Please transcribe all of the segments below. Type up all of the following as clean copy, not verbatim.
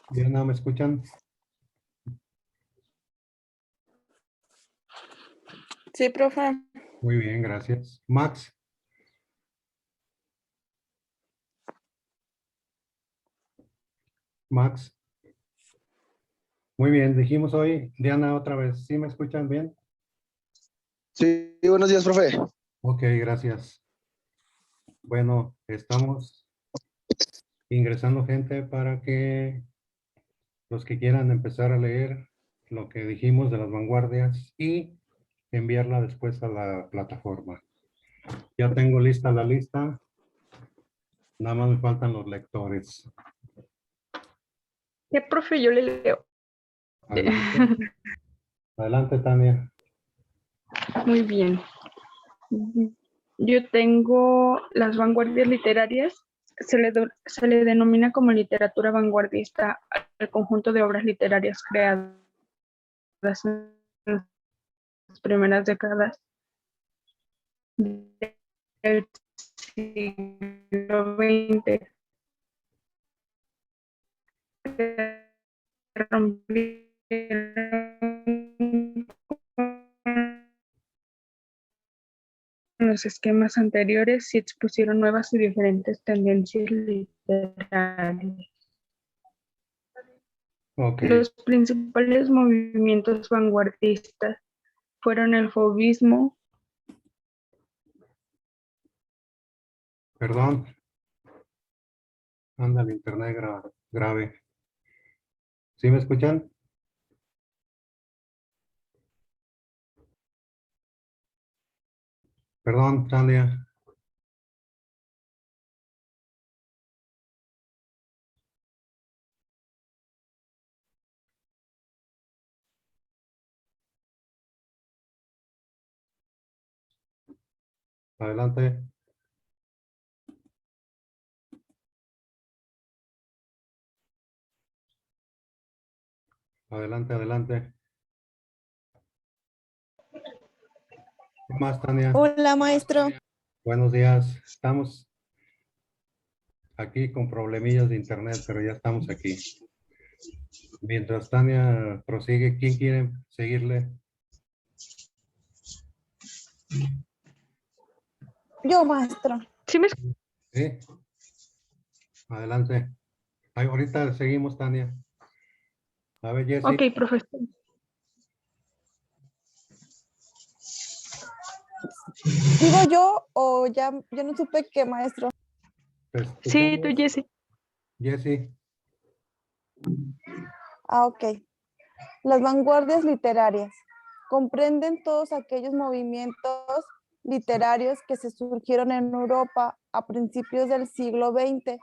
Diana, ¿me escuchan? Sí, profe. Muy bien, gracias. Max. Max. Muy bien, dijimos hoy, Diana, otra vez. ¿Sí me escuchan bien? Sí, buenos días, profe. Ok, gracias. Bueno, estamos ingresando gente para que los que quieran empezar a leer lo que dijimos de las vanguardias y enviarla después a la plataforma. Ya tengo lista la lista. Nada más me faltan los lectores. ¿Qué, profe? Yo le leo. Adelante, adelante, Tania. Muy bien. Yo tengo las vanguardias literarias. Se le denomina como literatura vanguardista al conjunto de obras literarias creadas en las primeras décadas del siglo XX. Rompieron los esquemas anteriores y expusieron nuevas y diferentes tendencias literarias. Ok, Los principales movimientos vanguardistas fueron el fauvismo, perdón. Anda el internet grave. ¿Sí me escuchan? Perdón, Tania. Adelante. Adelante, adelante. ¿Qué más, Tania? Hola, maestro. Buenos días. Estamos aquí con problemillas de internet, pero ya estamos aquí. Mientras Tania prosigue, ¿quién quiere seguirle? Yo, maestro. ¿sí me Sí. Adelante. Ay, ahorita seguimos, Tania. A ver, Jessy. Ok, profesor. ¿Digo yo o ya yo no supe qué, maestro? Te Sí, tú, escuchamos. Jessy. Jessy. Ah, ok. Las vanguardias literarias comprenden todos aquellos movimientos literarios que se surgieron en Europa a principios del siglo XX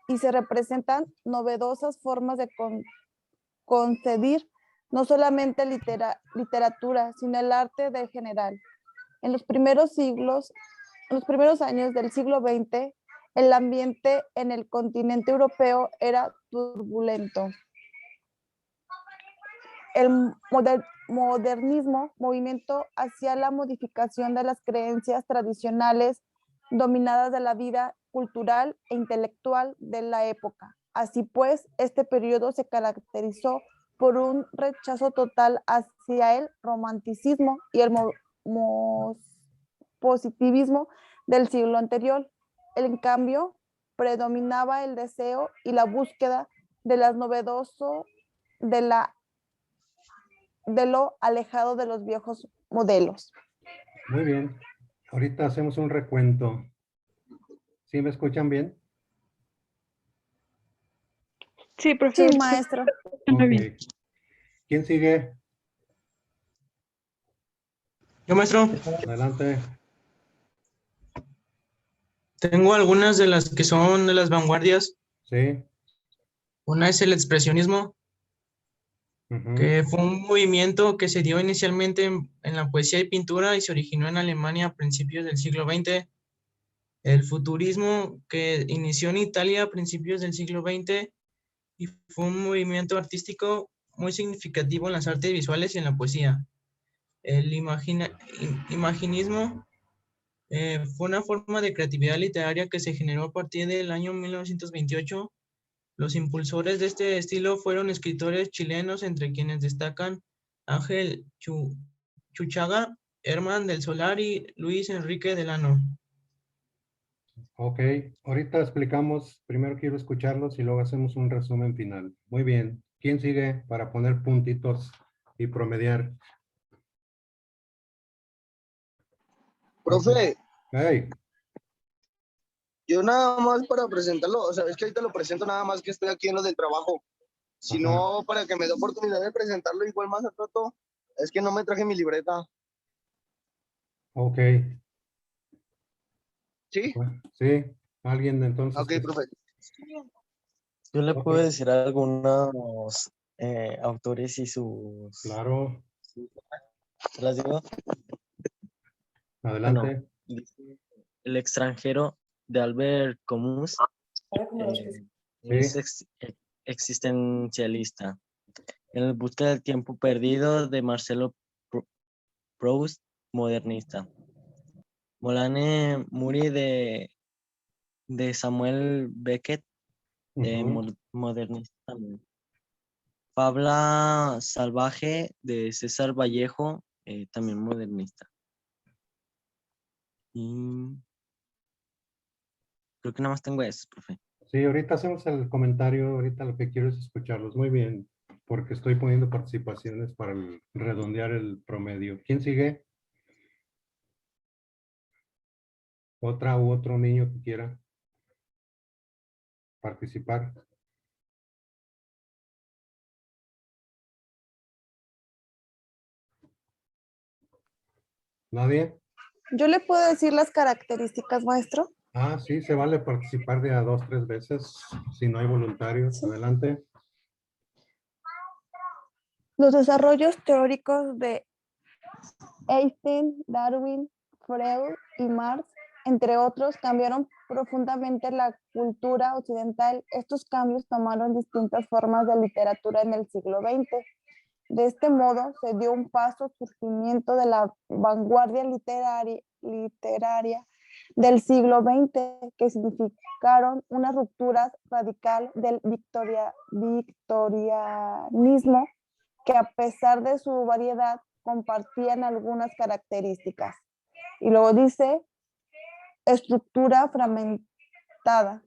y se representan novedosas formas de concebir no solamente literatura, sino el arte de general. En los primeros años del siglo XX, el ambiente en el continente europeo era turbulento. El modernismo, movimiento hacia la modificación de las creencias tradicionales dominadas de la vida cultural e intelectual de la época. Así pues, este periodo se caracterizó por un rechazo total hacia el romanticismo y el positivismo del siglo anterior. En cambio, predominaba el deseo y la búsqueda de las novedoso, de lo alejado de los viejos modelos. Muy bien. Ahorita hacemos un recuento. ¿Sí me escuchan bien? Sí, Sí, profesor. maestro. Muy Ok. bien. ¿Quién sigue? Yo, maestro, Adelante. tengo algunas de las que son de las vanguardias. Sí. Una es el expresionismo, Ujú. que fue un movimiento que se dio inicialmente en la poesía y pintura y se originó en Alemania a principios del siglo XX. El futurismo, que inició en Italia a principios del siglo XX y fue un movimiento artístico muy significativo en las artes visuales y en la poesía. El imaginismo fue una forma de creatividad literaria que se generó a partir del año 1928. Los impulsores de este estilo fueron escritores chilenos, entre quienes destacan Ángel Chuchaga, Herman del Solar y Luis Enrique Delano. Ok, ahorita explicamos, primero quiero escucharlos y luego hacemos un resumen final. Muy bien, ¿quién sigue para poner puntitos y promediar? Profe, Hey, yo nada más para presentarlo, o sea, es que ahorita lo presento nada más que estoy aquí en lo del trabajo. Si ajá, no, para que me dé oportunidad de presentarlo igual más al rato, es que no me traje mi libreta. ok, ¿Sí? sí, alguien entonces, Ok, profe. Yo le ok, puedo decir algunos autores y sus... claro, ¿Se las digo? Bueno, adelante. dice El extranjero de Albert Camus es Sí, existencialista. En el búsqueda del tiempo perdido de Marcelo Proust, modernista. Molane Muri de Samuel Beckett, ujú, modernista también. Fabla salvaje de César Vallejo, también modernista. Y creo que nada más tengo eso, profe. sí, ahorita hacemos el comentario, ahorita lo que quiero es escucharlos. Muy bien, porque estoy poniendo participaciones para redondear el promedio. ¿Quién sigue? ¿Otra u otro niño que quiera participar? ¿Nadie? Yo le puedo decir las características, maestro. Ah, sí, se vale participar de a 2, 3 veces si no hay voluntarios. Sí. Adelante. Los desarrollos teóricos de Einstein, Darwin, Freud y Marx, entre otros, cambiaron profundamente la cultura occidental. Estos cambios tomaron distintas formas de literatura en el siglo XX. De este modo, se dio un paso al surgimiento de la vanguardia literaria del siglo XX, que significaron una ruptura radical del victorianismo, que a pesar de su variedad, compartían algunas características. Y luego dice, estructura fragmentada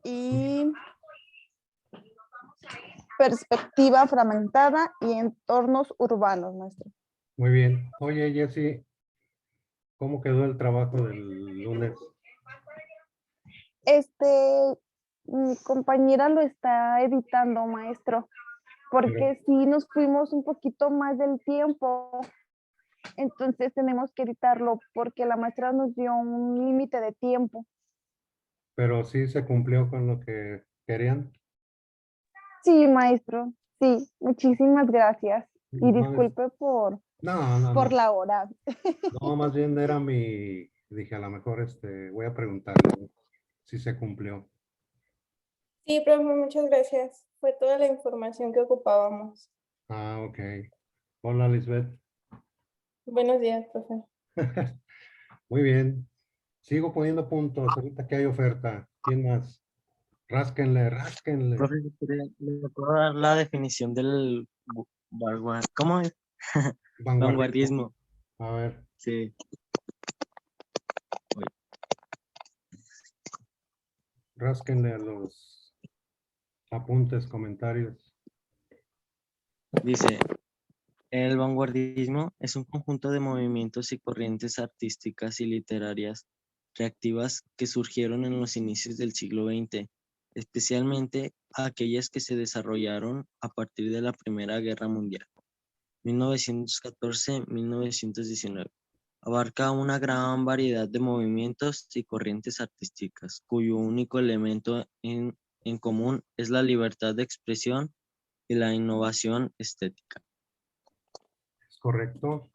y perspectiva fragmentada y entornos urbanos, maestro. Muy bien. Oye, Jessy, ¿cómo quedó el trabajo del lunes? Mi compañera lo está editando, maestro, Pero, porque sí nos fuimos un poquito más del tiempo, entonces tenemos que editarlo porque la maestra nos dio un límite de tiempo. pero sí se cumplió con lo que querían. Sí, maestro, sí, muchísimas gracias y No, disculpe no, no, por no. la hora. No, más bien era dije, a lo mejor voy a preguntarle si se cumplió. Sí, profe, muchas gracias. Fue toda la información que ocupábamos. Ah, ok. Hola, Lisbeth. Buenos días, profe. Muy bien. Sigo poniendo puntos. Ahorita que hay oferta. ¿Quién más? Rásquenle, rásquenle. Profe, ¿le puedo dar la definición del ¿cómo es? Vanguardismo. Vanguardismo. A ver, Sí. Oye, rásquenle a los apuntes, comentarios. dice, el vanguardismo es un conjunto de movimientos y corrientes artísticas y literarias reactivas que surgieron en los inicios del siglo XX, especialmente aquellas que se desarrollaron a partir de la Primera Guerra Mundial, 1914-1919. Abarca una gran variedad de movimientos y corrientes artísticas, cuyo único elemento en común es la libertad de expresión y la innovación estética. ¿Es correcto?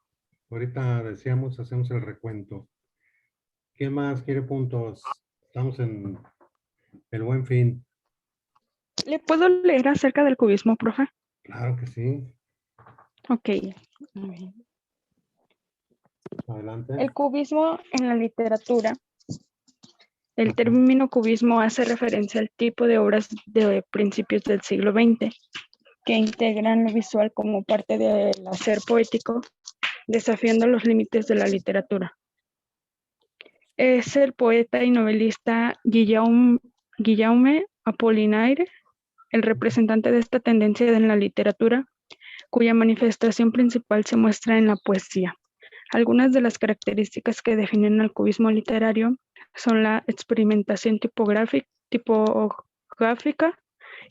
Ahorita decíamos, hacemos el recuento. ¿Quién más quiere puntos? Estamos en el Buen Fin. ¿Le puedo leer acerca del cubismo, profe? Claro que sí. Ok. Muy bien. Adelante. El cubismo en la literatura. El término cubismo hace referencia al tipo de obras de principios del siglo XX que integran lo visual como parte del hacer poético, desafiando los límites de la literatura. Es el poeta y novelista Guillaume Apollinaire, el representante de esta tendencia en la literatura, cuya manifestación principal se muestra en la poesía. Algunas de las características que definen al cubismo literario son la experimentación tipográfica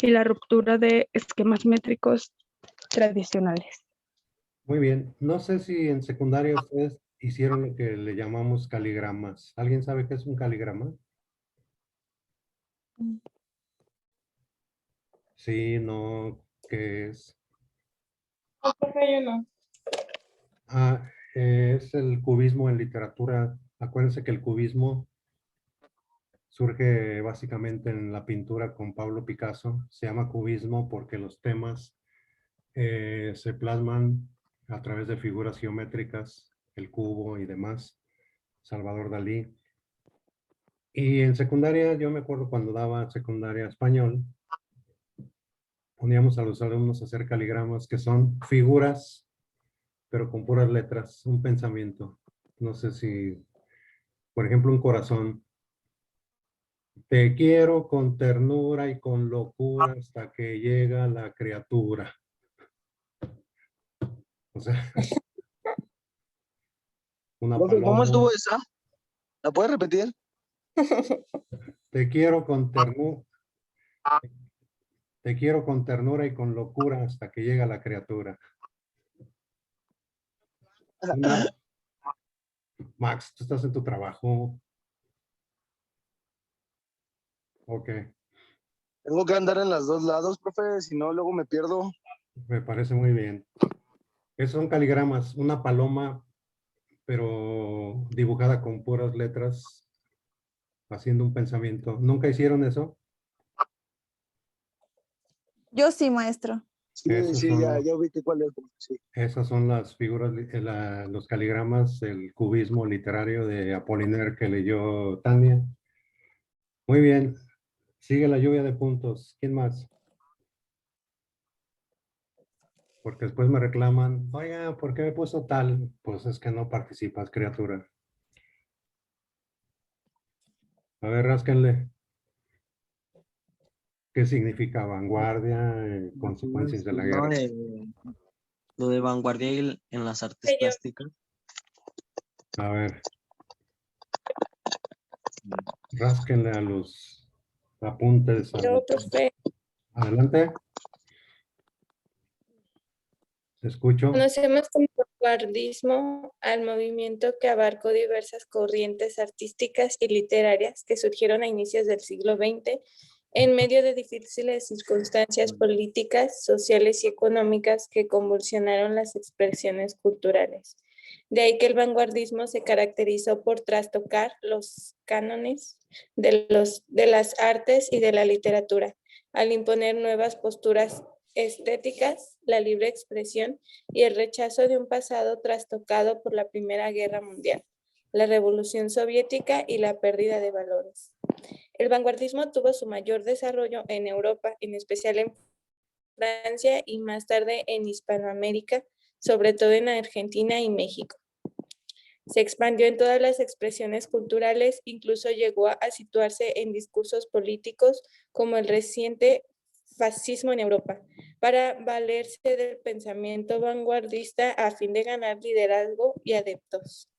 y la ruptura de esquemas métricos tradicionales. Muy bien. No sé si en secundaria ustedes hicieron lo que le llamamos caligramas. ¿Alguien sabe qué es un caligrama? Sí, no, ¿qué es? No, profe, yo no. Es el cubismo en literatura. Acuérdense que el cubismo surge básicamente en la pintura con Pablo Picasso. Se llama cubismo porque los temas se plasman a través de figuras geométricas, el cubo y demás. Salvador Dalí. Y en secundaria, yo me acuerdo cuando daba secundaria español, poníamos a los alumnos a hacer caligramas que son figuras, pero con puras letras, un pensamiento. No sé si, por ejemplo, un corazón. Te quiero con ternura y con locura hasta que llega la criatura. O sea, una Profe, ¿cómo paloma. estuvo esa? ¿La puedes repetir? Te quiero con ternura. Te quiero con ternura y con locura hasta que llega la criatura. Una, Max, tú estás en tu trabajo. Ok, Tengo que andar en los dos lados, profe, si no, luego me pierdo. me parece muy bien. Esos son caligramas, una paloma, pero dibujada con puras letras, haciendo un pensamiento. ¿Nunca hicieron eso? Yo sí, maestro. Sí, Esos sí, son ya ubiqué cuál es, profe, sí. esas son las figuras, los caligramas, el cubismo literario de Apollinaire que leyó Tania. Muy bien, sigue la lluvia de puntos. ¿Quién más? Porque después me reclaman, oiga, ¿por qué me puso tal? Pues es que no participas, criatura. A ver, rásquenle. ¿Qué significa vanguardia? Consecuencias de la Lo guerra. lo de vanguardia en las artes Yo. plásticas. A ver, rásquenle a los apuntes. Yo, profe, Adelante. Te escucho. conocemos como vanguardismo al movimiento que abarcó diversas corrientes artísticas y literarias que surgieron a inicios del siglo XX en medio de difíciles circunstancias políticas, sociales y económicas que convulsionaron las expresiones culturales. De ahí que el vanguardismo se caracterizó por trastocar los cánones de las artes y de la literatura, al imponer nuevas posturas estéticas, la libre expresión y el rechazo de un pasado trastocado por la Primera Guerra Mundial, la Revolución Soviética y la pérdida de valores. El vanguardismo tuvo su mayor desarrollo en Europa, en especial en Francia y más tarde en Hispanoamérica, sobre todo en Argentina y México. Se expandió en todas las expresiones culturales, incluso llegó a situarse en discursos políticos como el reciente fascismo en Europa, para valerse del pensamiento vanguardista a fin de ganar liderazgo y adeptos.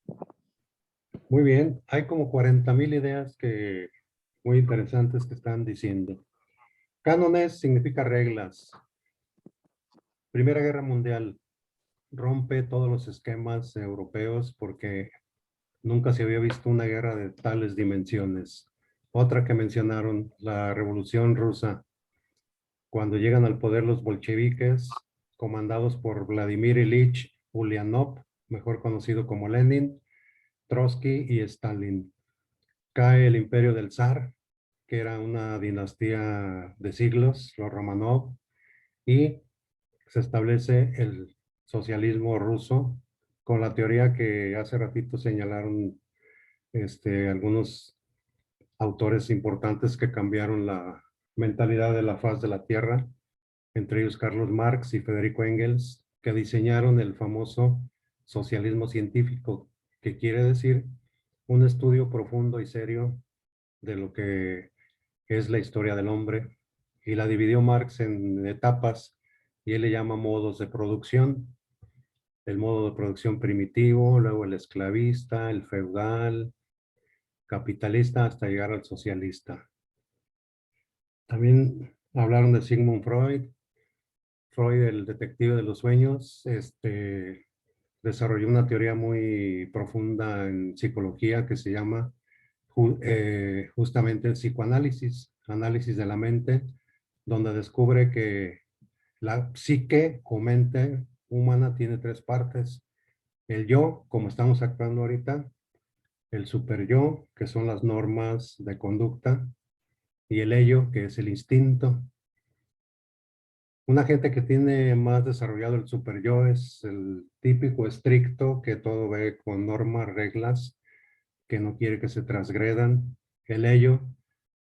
Muy bien, hay como 40,000 ideas muy interesantes que están diciendo. Cánones significa reglas. Primera Guerra Mundial rompe todos los esquemas europeos porque nunca se había visto una guerra de tales dimensiones. Otra que mencionaron, la Revolución Rusa, cuando llegan al poder los bolcheviques, comandados por Vladimir Ilich Ulyanov, mejor conocido como Lenin, Trotsky y Stalin. Cae el imperio del zar que era una dinastía de siglos, los Romanov, y se establece el socialismo ruso con la teoría que hace ratito señalaron algunos autores importantes que cambiaron la mentalidad de la faz de la Tierra, entre ellos Carlos Marx y Federico Engels, que diseñaron el famoso socialismo científico, que quiere decir un estudio profundo y serio de lo que es la historia del hombre, y la dividió Marx en etapas, y él le llama modos de producción. El modo de producción primitivo, luego el esclavista, el feudal, capitalista, hasta llegar al socialista. También hablaron de Sigmund Freud. Freud, el detective de los sueños, desarrolló una teoría muy profunda en psicología que se llama justamente el psicoanálisis, análisis de la mente, donde descubre que la psique o mente humana tiene tres partes: el yo, como estamos actuando ahorita; el superyo, que son las normas de conducta; y el ello, que es el instinto. Una gente que tiene más desarrollado el superyo es el típico estricto, que todo ve con normas, reglas, que no quiere que se transgredan. El ello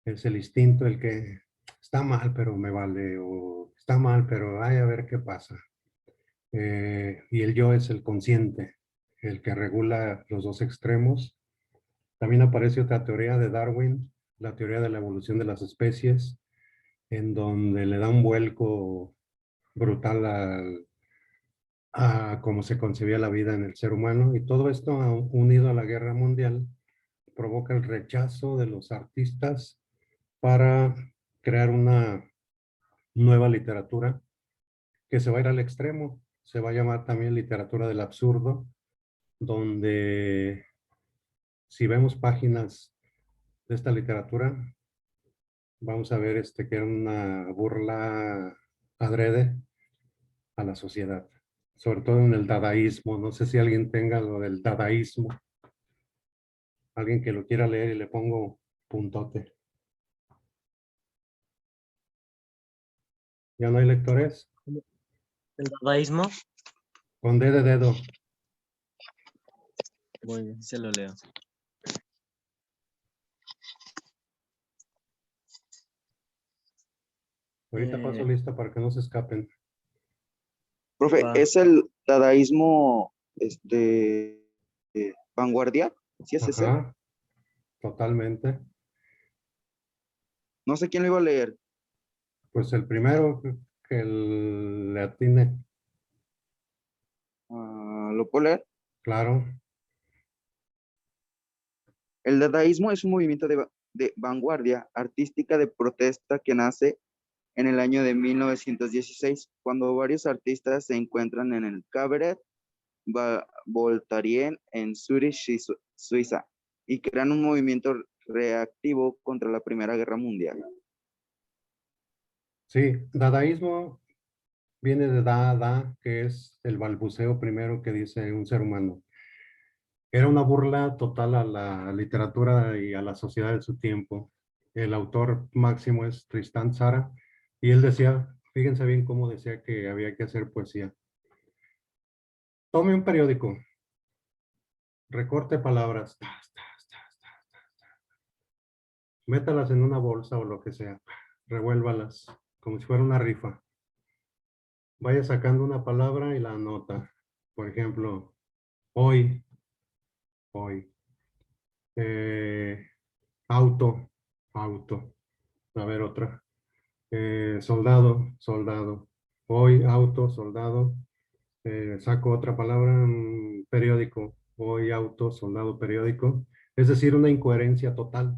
es el instinto, el que está mal, pero me vale, o está mal, pero ay, a ver qué pasa. Y el yo es el consciente, el que regula los dos extremos. También aparece otra teoría de Darwin, la teoría de la evolución de las especies, en donde le da un vuelco brutal a cómo se concebía la vida en el ser humano, y todo esto unido a la guerra mundial provoca el rechazo de los artistas para crear una nueva literatura que se va a ir al extremo. Se va a llamar también literatura del absurdo, donde si vemos páginas de esta literatura, vamos a ver que era una burla adrede a la sociedad, sobre todo en el dadaísmo. No sé si alguien tenga lo del dadaísmo, alguien que lo quiera leer, y le pongo puntote. ¿Ya no hay lectores? ¿El dadaísmo? Con D de dedo. Muy bien, se lo leo. Ahorita paso lista para que no se escapen. Profe, Va. ¿es el dadaísmo vanguardia? ¿Sí es ese? Ajá, totalmente. No sé quién lo iba a leer. Pues el primero que le atine, ¿Lo puedo leer? claro. El dadaísmo es un movimiento de vanguardia artística de protesta que nace en el año de 1916, cuando varios artistas se encuentran en el Cabaret Voltaire en Zurich, Suiza, y crean un movimiento reactivo contra la Primera Guerra Mundial. Sí, dadaísmo viene de dada, que es el balbuceo primero que dice un ser humano. Era una burla total a la literatura y a la sociedad de su tiempo. El autor máximo es Tristán Tzara, y él decía, fíjense bien cómo decía que había que hacer poesía. Tome un periódico, recorte palabras, métalas en una bolsa o lo que sea, revuélvalas como si fuera una rifa. Vaya sacando una palabra y la anota. Por ejemplo, hoy. Auto. A ver, otra. Soldado. Hoy, auto, soldado. Saco otra palabra, periódico. Hoy, auto, soldado, periódico. Es decir, una incoherencia total.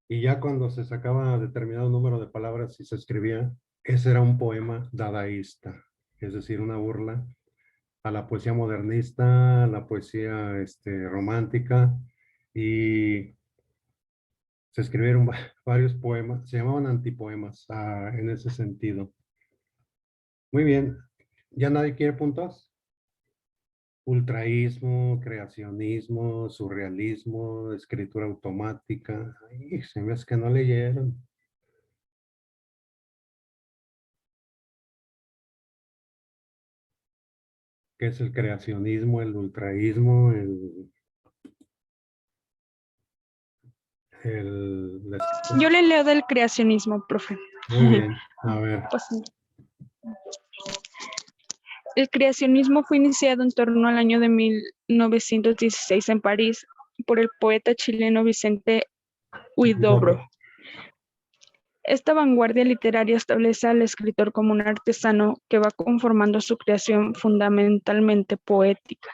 Y ya cuando se sacaba determinado número de palabras y se escribía, ese era un poema dadaísta. Es decir, una burla a la poesía modernista, a la poesía romántica, y se escribieron varios poemas, se llamaban antipoemas en ese sentido. Muy bien, ¿ya nadie quiere puntos? ultraísmo, creacionismo, surrealismo, escritura automática. Ay, se me hace que no leyeron. ¿Qué es el creacionismo, el ultraísmo, Yo le leo del creacionismo, profe. Muy bien, a ver. Pues, el creacionismo fue iniciado en torno al año de 1916 en París por el poeta chileno Vicente Huidobro. Esta vanguardia literaria establece al escritor como un artesano que va conformando su creación fundamentalmente poética.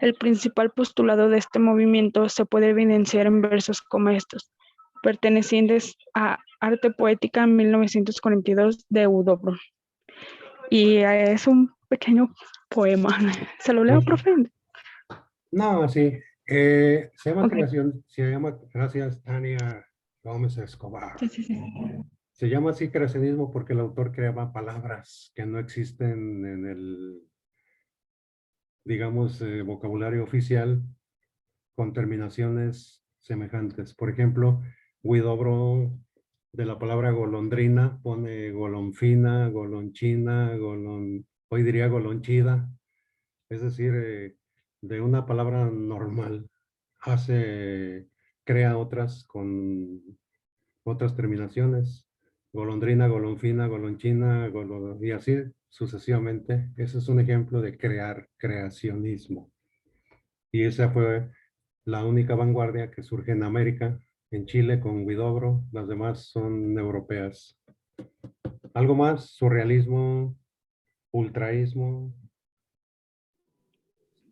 El principal postulado de este movimiento se puede evidenciar en versos como estos, pertenecientes a Arte Poética en 1942 de Huidobro. Y es un pequeño poema. ¿Se lo leo, profe? No, sí. Se llama Ok. creación, se llama, gracias Tania Gómez Escobar. Sí. Se llama así creacionismo porque el autor creaba palabras que no existen en el, digamos, vocabulario oficial con terminaciones semejantes. Por ejemplo, Huidobro de la palabra golondrina pone golonfina, golonchina, hoy diría golonchida. Es decir, de una palabra normal crea otras con otras terminaciones. Golondrina, golonfina, golonchina, y así sucesivamente. Ese es un ejemplo de creacionismo. Y esa fue la única vanguardia que surge en América, en Chile con Huidobro, las demás son europeas. ¿Algo más? Surrealismo, ultraísmo.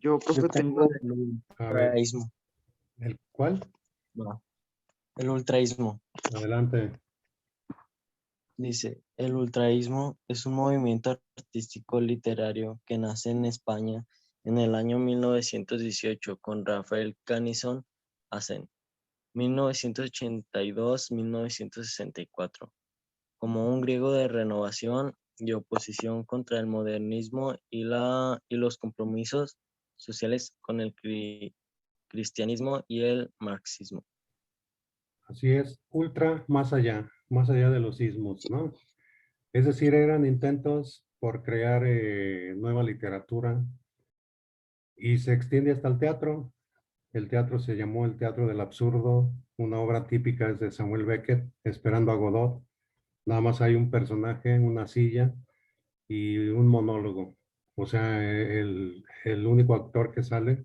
Yo, Yo profe, tengo tengo, el A ver, ultraísmo. ¿el cuál? No, el ultraísmo. Adelante. Dice, el ultraísmo es un movimiento artístico literario que nace en España en el año 1918 con Rafael Canison Asen, 1982-1964, como un griego de renovación y oposición contra el modernismo y los compromisos sociales con el cristianismo y el marxismo. Así es, ultra más allá de los ismos, ¿no? Es decir, eran intentos por crear nueva literatura y se extiende hasta el teatro. El teatro se llamó el Teatro del Absurdo, una obra típica es de Samuel Beckett, Esperando a Godot. Nada más hay un personaje, una silla y un monólogo. O sea, el único actor que sale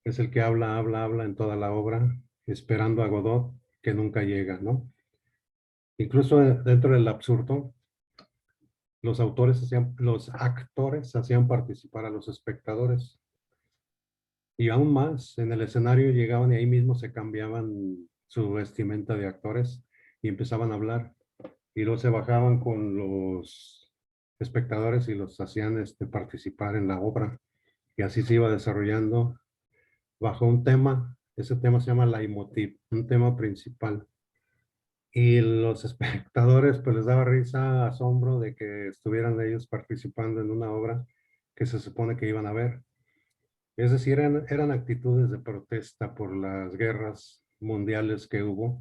es el que habla en toda la obra, esperando a Godot, que nunca llega, ¿no? Incluso dentro del absurdo, los actores hacían participar a los espectadores. Y aún más, en el escenario llegaban y ahí mismo se cambiaban su vestimenta de actores y empezaban a hablar. Y luego se bajaban con los espectadores y los hacían participar en la obra. Y así se iba desarrollando bajo un tema. Ese tema se llama leitmotiv, un tema principal. Y los espectadores pues les daba risa, asombro de que estuvieran ellos participando en una obra que se supone que iban a ver. Es decir, eran actitudes de protesta por las guerras mundiales que hubo.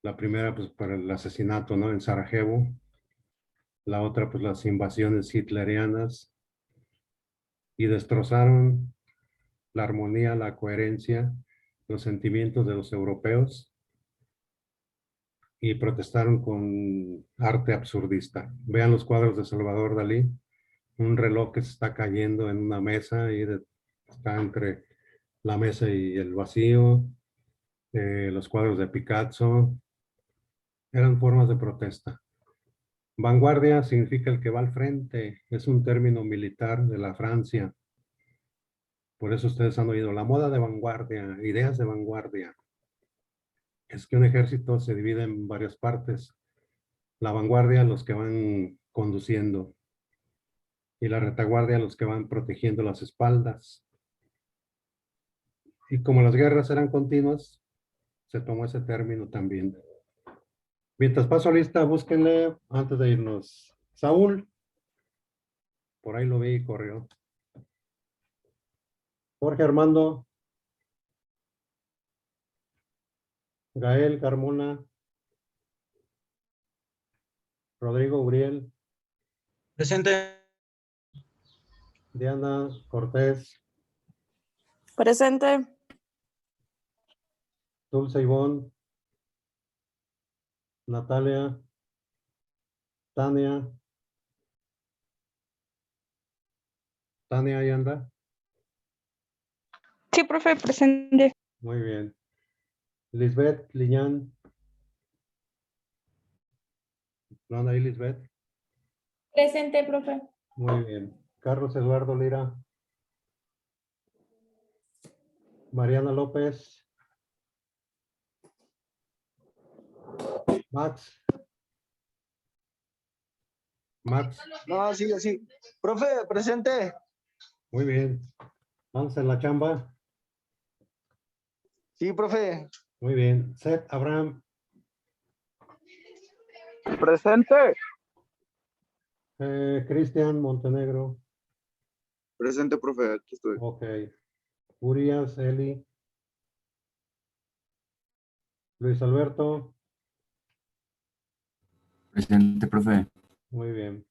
La primera pues por el asesinato, ¿no? En Sarajevo. La otra pues las invasiones hitlerianas. Y destrozaron la armonía, la coherencia, los sentimientos de los europeos y protestaron con arte absurdista. Vean los cuadros de Salvador Dalí, un reloj que se está cayendo en una mesa y está entre la mesa y el vacío, los cuadros de Picasso, eran formas de protesta. Vanguardia significa el que va al frente, es un término militar de la Francia. Por eso ustedes han oído la moda de vanguardia, ideas de vanguardia. Es que un ejército se divide en varias partes. La vanguardia, los que van conduciendo, y la retaguardia, los que van protegiendo las espaldas. Y como las guerras eran continuas, se tomó ese término también. Mientras paso lista, búsquenle antes de irnos. Saúl, por ahí lo vi y corrió. Jorge Armando. Gael Carmona. Rodrigo Uriel. Presente. Diana Cortés. Presente. Dulce Ivonne. Natalia. Tania. Tania, ahí anda. Sí, profe, presente. Muy bien. Lisbeth Liñán. ¿No anda ahí, Lisbeth? Presente, profe. Muy bien. Carlos Eduardo Lira. Mariana López. Max. Max. No, sí, sí. Profe, presente. Muy bien. Vamos en la chamba. Sí, profe. Muy bien. Seth Abraham. Presente. Cristian Montenegro. Presente, profe. Aquí estoy. Ok. Urias Eli. Luis Alberto. Presente, profe. Muy bien.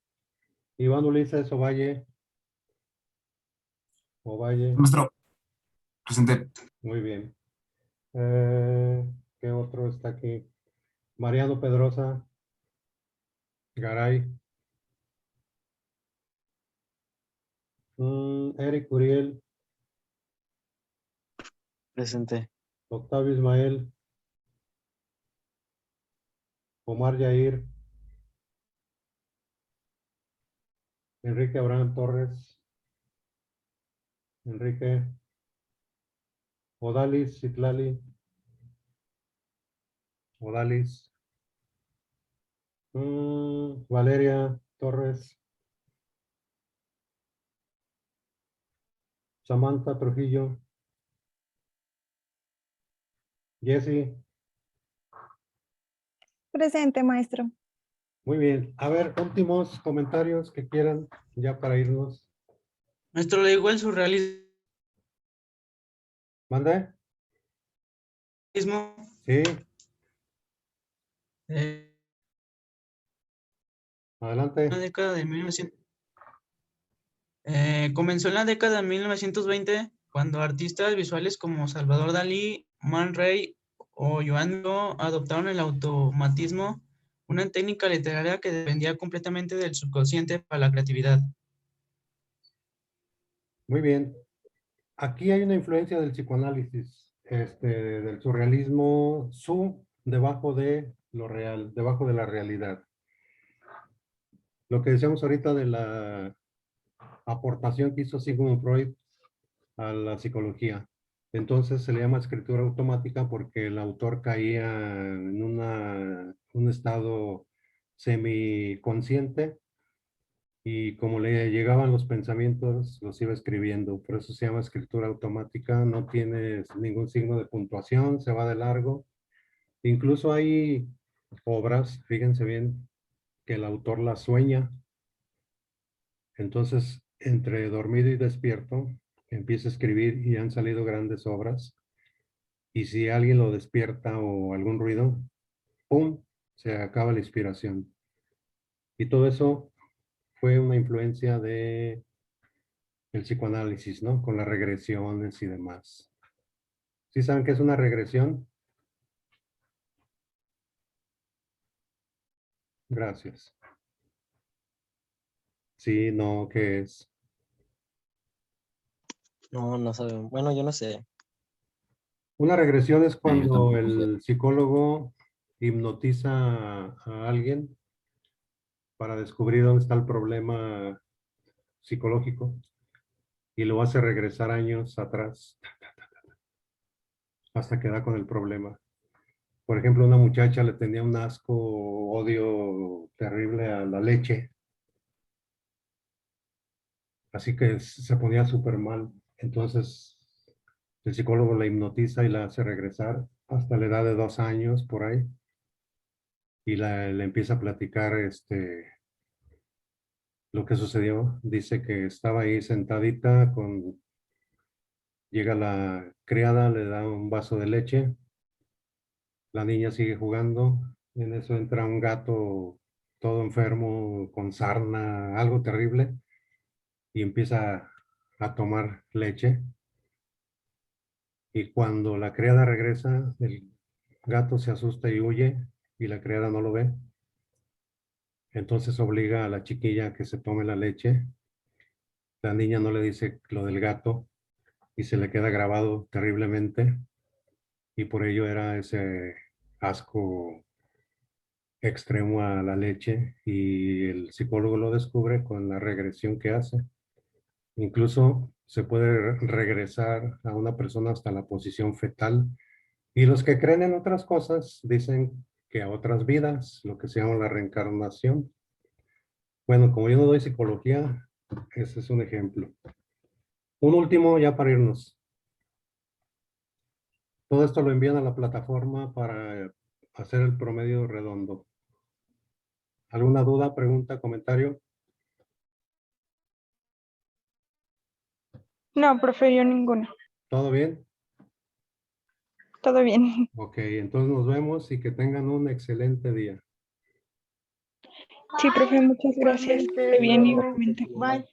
Iván Ulises Ovalle. Ovalle. Maestro. Presente. Muy bien. ¿Qué otro está aquí? Mariano Pedrosa. Garay. Eric Uriel. Presente. Octavio Ismael. Omar Yair. Enrique Abraham Torres. Enrique. Odalis Citlali. Odalis. Valeria Torres. Samantha Trujillo. Jesse. Presente, maestro. Muy bien. A ver, últimos comentarios que quieran ya para irnos. Maestro, le digo el surrealismo. ¿Mande? Sí, En la adelante. década de 1900. Comenzó en la década de 1920 cuando artistas visuales como Salvador Dalí, Man Ray o Joan Miró adoptaron el automatismo, una técnica literaria que dependía completamente del subconsciente para la creatividad. Muy bien. Aquí hay una influencia del psicoanálisis, del surrealismo, debajo de lo real, debajo de la realidad. Lo que decíamos ahorita de la aportación que hizo Sigmund Freud a la psicología. Entonces se le llama escritura automática porque el autor caía en un estado semiconsciente y como le llegaban los pensamientos, los iba escribiendo. Por eso se llama escritura automática, no tiene ningún signo de puntuación, se va de largo. Incluso hay obras, fíjense bien, que el autor las sueña. Entonces, entre dormido y despierto, empieza a escribir y han salido grandes obras. Y si alguien lo despierta o algún ruido, ¡pum!, se acaba la inspiración. Y todo eso fue una influencia de el psicoanálisis, ¿no? Con las regresiones y demás. ¿Sí saben qué es una regresión? Gracias. Sí, no, ¿qué es? No, no sabemos. Bueno, yo no sé. Una regresión es Yo cuando tampoco sé. el psicólogo hipnotiza a alguien para descubrir dónde está el problema psicológico y lo hace regresar años atrás hasta que da con el problema. Por ejemplo, una muchacha le tenía un asco, odio terrible a la leche, así que se ponía súper mal. Entonces el psicólogo la hipnotiza y la hace regresar hasta la edad de 2 años por ahí y le empieza a platicar lo que sucedió. Dice que estaba ahí sentadita con Llega la criada, le da un vaso de leche. La niña sigue jugando. En eso entra un gato todo enfermo, con sarna, algo terrible, y empieza a tomar leche. Y cuando la criada regresa, el gato se asusta y huye, y la criada no lo ve. Entonces obliga a la chiquilla a que se tome la leche. La niña no le dice lo del gato y se le queda grabado terriblemente, y por ello era ese asco extremo a la leche, y el psicólogo lo descubre con la regresión que hace. Incluso se puede regresar a una persona hasta la posición fetal, y los que creen en otras cosas dicen que a otras vidas, lo que se llama la reencarnación. Bueno, como yo no doy psicología, ese es un ejemplo. Un último ya para irnos. Todo esto lo envían a la plataforma para hacer el promedio redondo. ¿Alguna duda, pregunta, comentario? No, profe, yo ninguna. ¿Todo bien? Todo bien. Ok, entonces nos vemos y que tengan un excelente día. Sí, profe, muchas gracias. Qué bien, igualmente. Bye.